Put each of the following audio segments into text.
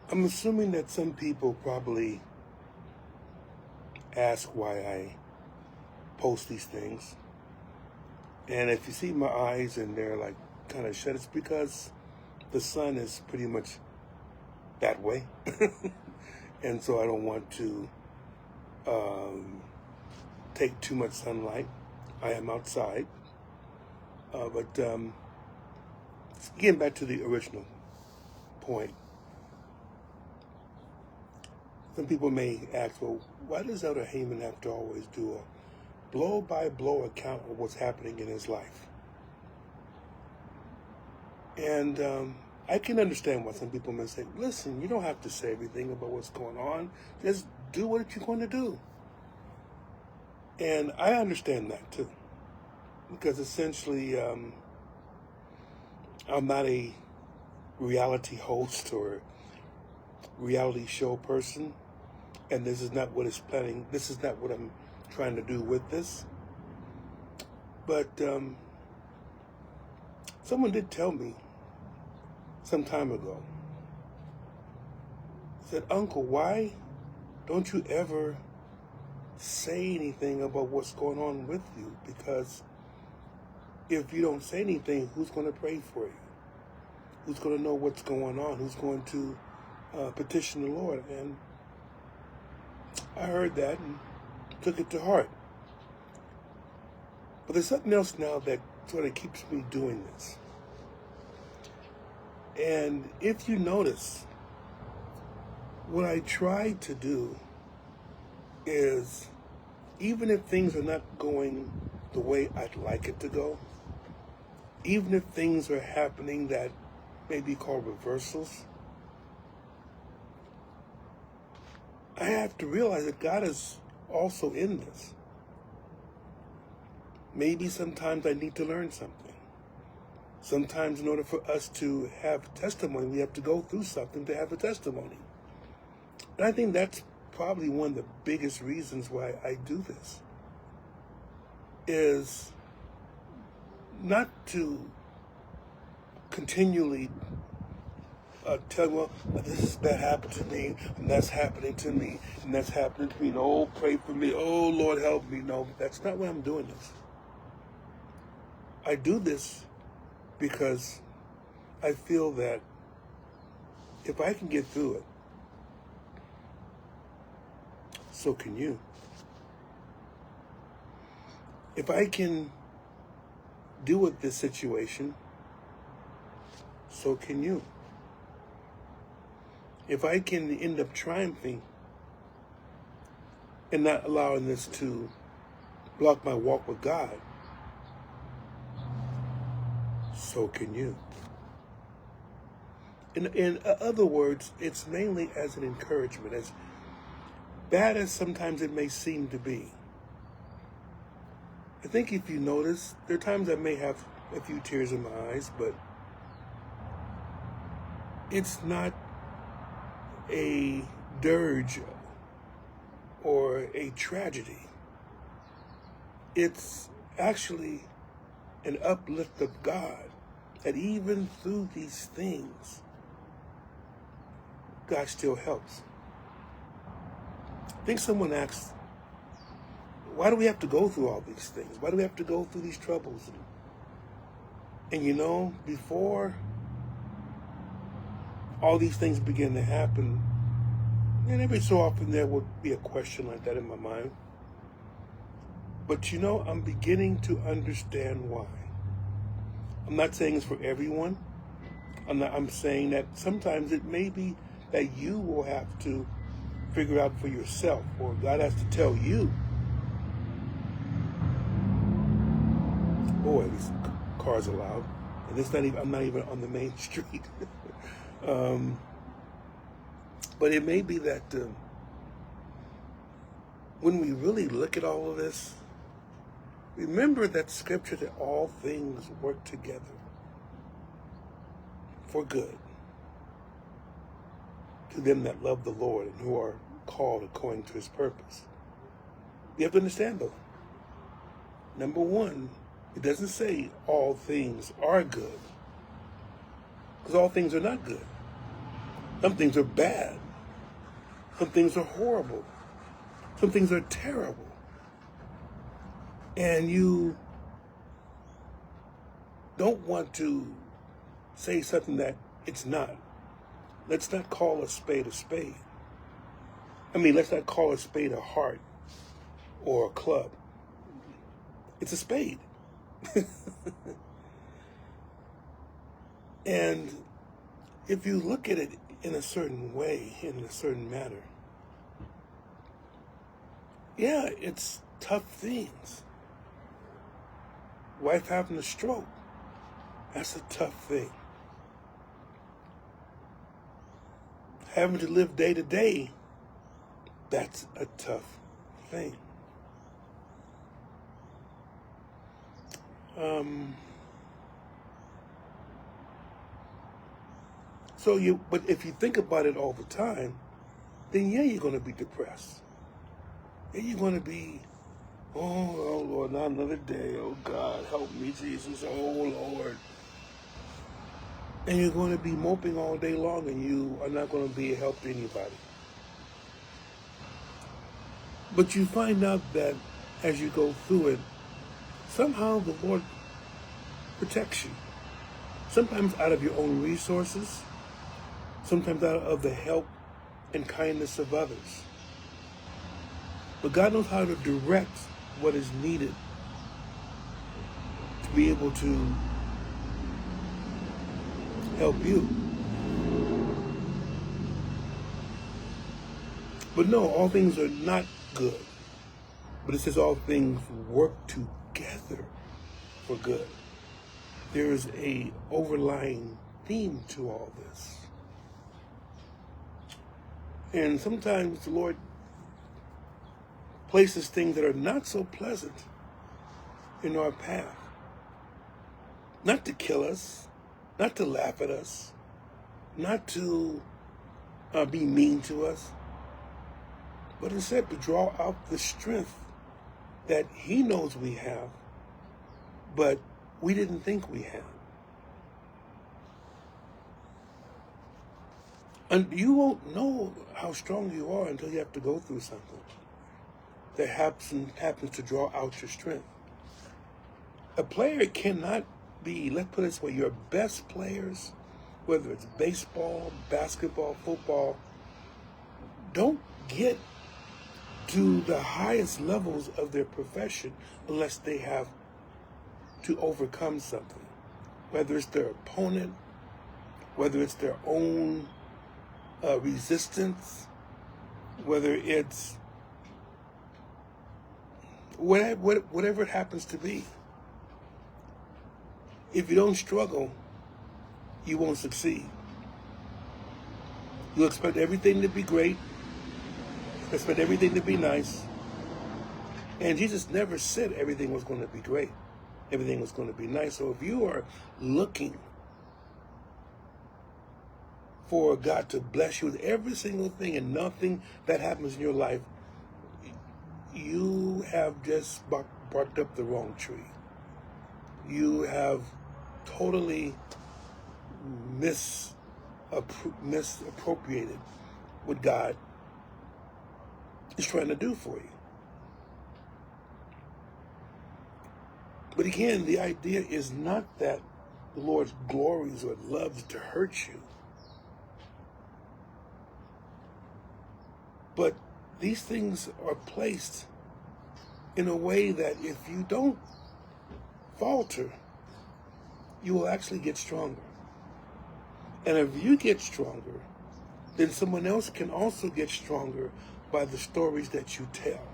I'm assuming that some people probably ask why I post these things. And if you see my eyes and they're like kind of shut, it's because the sun is pretty much that way. And so I don't want to um, take too much sunlight. I am outside. But getting back to the original point, some people may ask, well, why does Elder Heyman have to always do a blow-by-blow account of what's happening in his life? And I can understand why some people may say, listen, you don't have to say everything about what's going on. Just do what you're going to do. And I understand that too. Because essentially, I'm not a reality host or reality show person. And this is not what I'm trying to do with this. But someone did tell me some time ago, said, Uncle, why don't you ever say anything about what's going on with you? Because if you don't say anything, who's going to pray for you? Who's going to know what's going on? Who's going to petition the Lord? And I heard that and took it to heart. But there's something else now that sort of keeps me doing this. And if you notice, what I try to do is, even if things are not going the way I'd like it to go, even if things are happening that may be called reversals, I have to realize that God is also in this. Maybe sometimes I need to learn something. Sometimes in order for us to have testimony, we have to go through something to have a testimony. And I think that's probably one of the biggest reasons why I do this, is not to continually tell, well, that happened to me, and that's happening to me, and that's happening to me, and oh, pray for me, oh, Lord, help me. No, that's not why I'm doing this. I do this because I feel that if I can get through it, so can you. If I can deal with this situation, so can you. If I can end up triumphing and not allowing this to block my walk with God, so can you. In other words, it's mainly as an encouragement, as bad as sometimes it may seem to be. I think if you notice, there are times I may have a few tears in my eyes, but it's not a dirge or a tragedy. It's actually an uplift of God, that even through these things, God still helps. I think someone asked, why do we have to go through all these things? Why do we have to go through these troubles? And you know, before all these things begin to happen, and every so often there would be a question like that in my mind. But you know, I'm beginning to understand why. I'm not saying it's for everyone. I'm saying that sometimes it may be that you will have to figure out for yourself, or God has to tell you. Boy, these cars are loud. And it's not even, I'm not even on the main street. But it may be that when we really look at all of this, remember that scripture that all things work together for good to them that love the Lord and who are called according to his purpose. You have to understand though, number one, it doesn't say all things are good, because all things are not good. Some things are bad. Some things are horrible. Some things are terrible. And you don't want to say something that it's not. Let's not call a spade a spade. I mean, let's not call a spade a heart or a club. It's a spade. And if you look at it in a certain way, in a certain manner, yeah, it's tough things. Wife having a stroke, that's a tough thing. Having to live day to day, that's a tough thing. But if you think about it all the time, then yeah, you're going to be depressed. Yeah, you're going to be, oh Lord, not another day. Oh God, help me, Jesus. Oh Lord. And you're going to be moping all day long, and you are not going to be a help to anybody. But you find out that as you go through it, somehow the Lord protects you. Sometimes out of your own resources, sometimes out of the help and kindness of others. But God knows how to direct what is needed to be able to help you. But no, all things are not good. But it says all things work together for good. There is a overlying theme to all this. And sometimes the Lord places things that are not so pleasant in our path. Not to kill us, not to laugh at us, not to be mean to us, but instead to draw out the strength that He knows we have, but we didn't think we had. And you won't know how strong you are until you have to go through something that happens to draw out your strength. A player cannot be, let's put it this way, your best players, whether it's baseball, basketball, football, don't get to the highest levels of their profession unless they have to overcome something. Whether it's their opponent, whether it's their own resistance, whether it's whatever it happens to be. If you don't struggle, you won't succeed. You'll expect everything to be great, expect everything to be nice. And Jesus never said everything was going to be great. Everything was going to be nice. So if you are looking for God to bless you with every single thing and nothing that happens in your life, you have just barked up the wrong tree. You have totally misappropriated what God is trying to do for you. But again, the idea is not that the Lord glories or loves to hurt you. But these things are placed in a way that if you don't falter, you will actually get stronger. And if you get stronger, then someone else can also get stronger by the stories that you tell.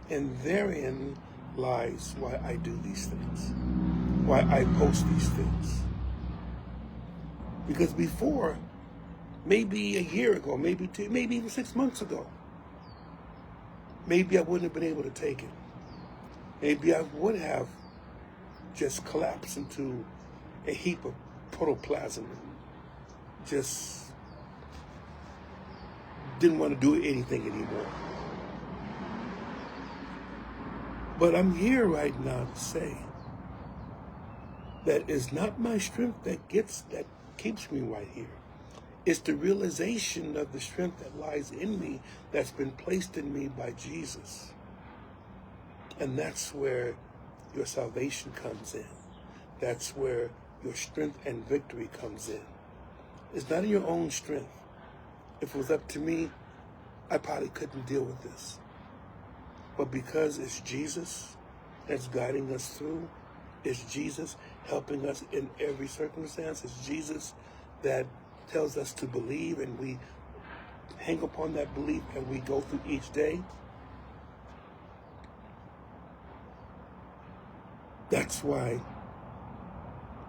And therein lies why I do these things, why I post these things. Because before, maybe a year ago, maybe maybe even 6 months ago, maybe I wouldn't have been able to take it. Maybe I would have just collapsed into a heap of protoplasm and just didn't want to do anything anymore. But I'm here right now to say that it's not my strength that keeps me right here. It's the realization of the strength that lies in me that's been placed in me by Jesus. And that's where your salvation comes in. That's where your strength and victory comes in. It's not in your own strength. If it was up to me, I probably couldn't deal with this. But because it's Jesus that's guiding us through, it's Jesus helping us in every circumstance, it's Jesus that tells us to believe, and we hang upon that belief and we go through each day. That's why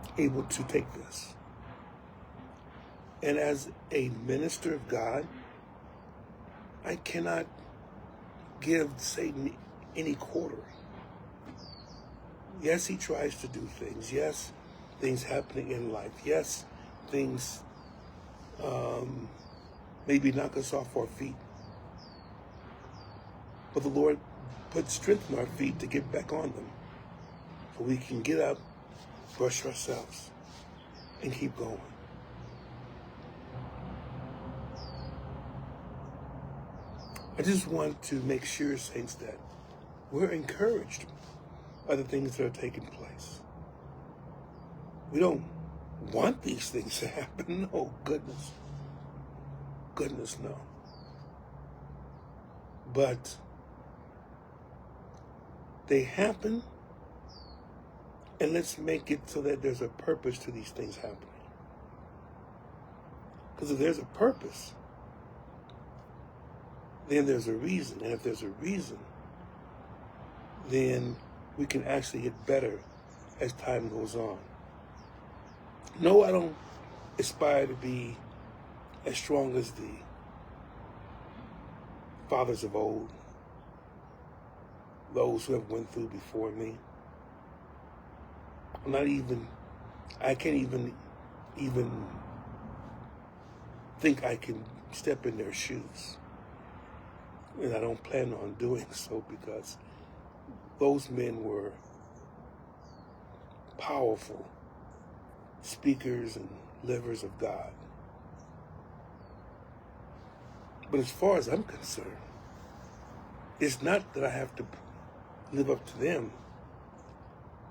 I'm able to take this. And as a minister of God, I cannot give Satan any quarter. Yes, he tries to do things. Yes, things happening in life. Yes, things maybe knock us off our feet. But the Lord put strength in our feet to get back on them, so we can get up, brush ourselves, and keep going. I just want to make sure, saints, that we're encouraged by the things that are taking place. We don't want these things to happen. No, goodness. Goodness, no. But they happen, and let's make it so that there's a purpose to these things happening. Because if there's a purpose, then there's a reason. And if there's a reason, then we can actually get better as time goes on. No, I don't aspire to be as strong as the fathers of old, those who have went through before me. I can't even think I can step in their shoes. And I don't plan on doing so, because those men were powerful speakers and livers of God. But as far as I'm concerned, it's not that I have to live up to them.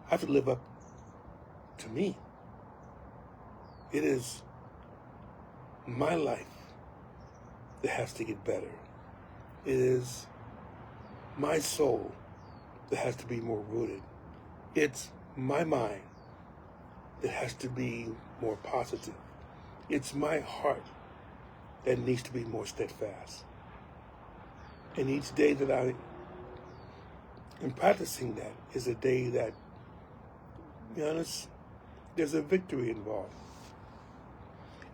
I have to live up to me. It is my life that has to get better. It is my soul that has to be more rooted. It's my mind that has to be more positive. It's my heart that needs to be more steadfast. And each day that I am practicing that is a day that, to be honest, there's a victory involved.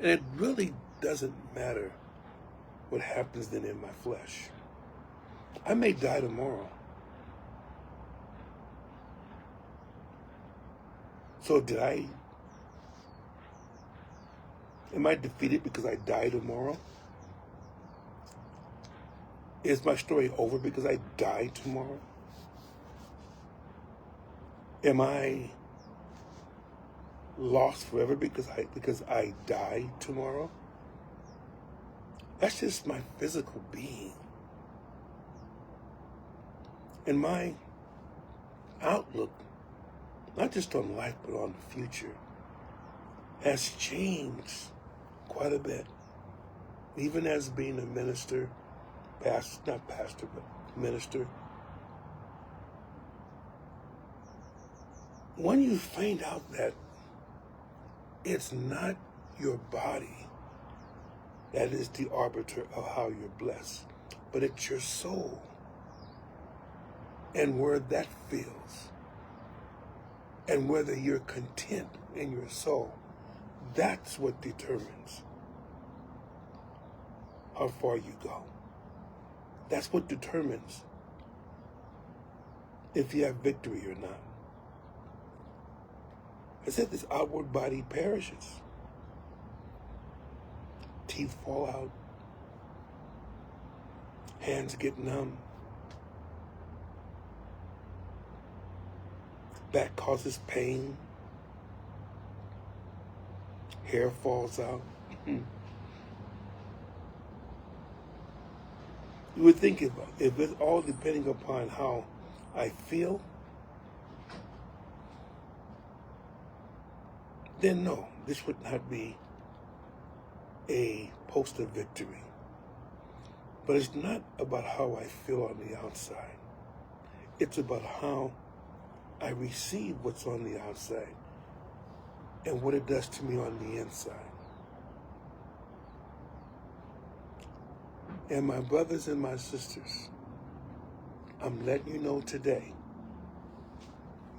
And it really doesn't matter what happens then in my flesh. I may die tomorrow. So am I defeated because I die tomorrow? Is my story over because I die tomorrow? Am I lost forever because I die tomorrow? That's just my physical being. And my outlook, not just on life, but on the future, has changed quite a bit. Even as being a minister, not pastor, but minister. When you find out that it's not your body that is the arbiter of how you're blessed, but it's your soul and where that feels, and whether you're content in your soul, that's what determines how far you go. That's what determines if you have victory or not. I said this outward body perishes. Teeth fall out. Hands get numb. Back causes pain. Hair falls out. You would think if it's all depending upon how I feel, then no, this would not be a post of victory. But it's not about how I feel on the outside. It's about how I receive what's on the outside and what it does to me on the inside. And my brothers and my sisters, I'm letting you know today,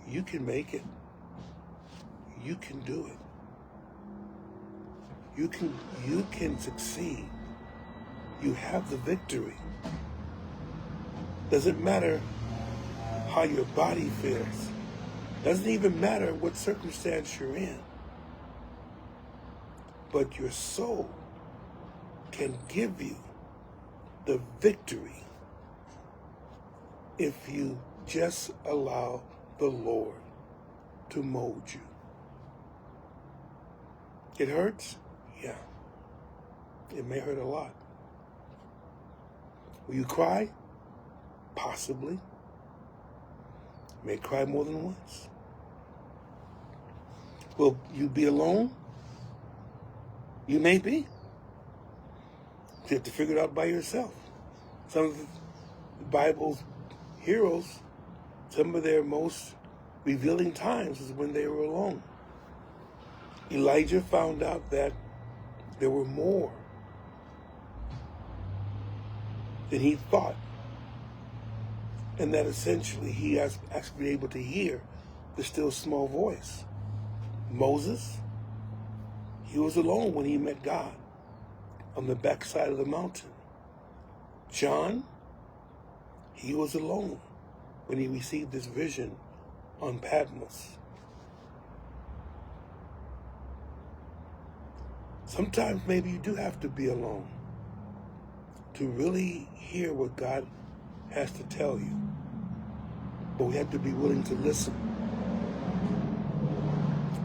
you can make it. You can do it. You can succeed. You have the victory. Doesn't matter how your body feels. Doesn't even matter what circumstance you're in. But your soul can give you the victory if you just allow the Lord to mold you. It hurts? Yeah. It may hurt a lot. Will you cry? Possibly. You may cry more than once. Will you be alone? You may be. You have to figure it out by yourself. Some of the Bible's heroes, some of their most revealing times is when they were alone. Elijah found out that there were more than he thought, and that essentially he has actually been able to hear the still small voice. Moses, he was alone when he met God on the backside of the mountain. John, he was alone when he received this vision on Patmos. Sometimes maybe you do have to be alone to really hear what God has to tell you. But we have to be willing to listen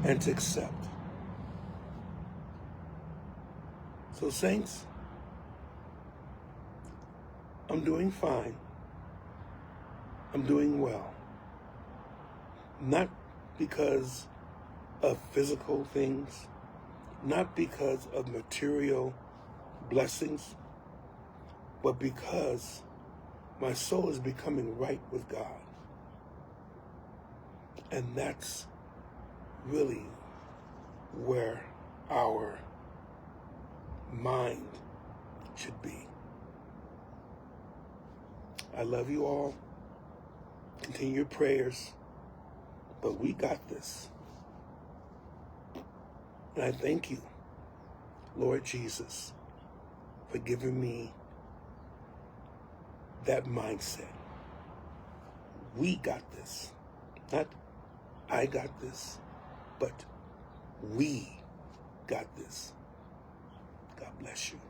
and to accept. So saints, I'm doing fine. I'm doing well. Not because of physical things, not because of material blessings, but because my soul is becoming right with God. And that's really where our mind should be. I love you all. Continue your prayers, but we got this. And I thank you, Lord Jesus, for giving me that mindset. We got this. Not I got this, but we got this. God bless you.